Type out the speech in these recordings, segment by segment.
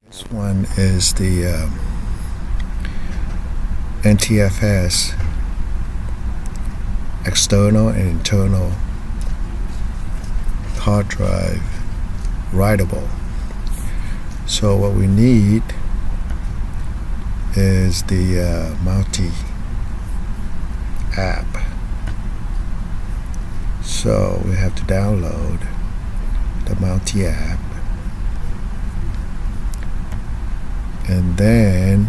This one is the NTFS external and internal hard drive writable. So what we need is the Mounty app. So we have to download the Mounty app, and then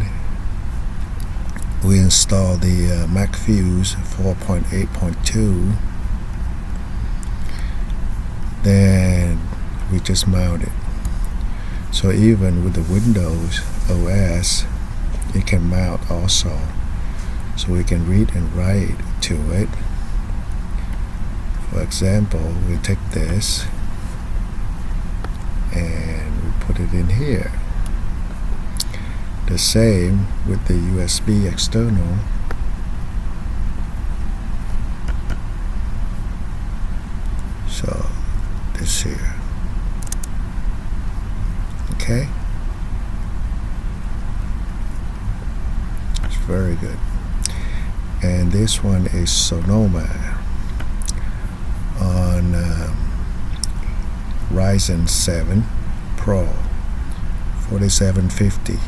we install the Mac Fuse 4.8.2. Then we just mount it. So even with the Windows OS, it can mount also. So we can read and write to it. For example, we take this and we put it in here. The same with the USB external. So this here. Okay? It's very good. And this one is Sonoma on Ryzen 7 Pro 4750.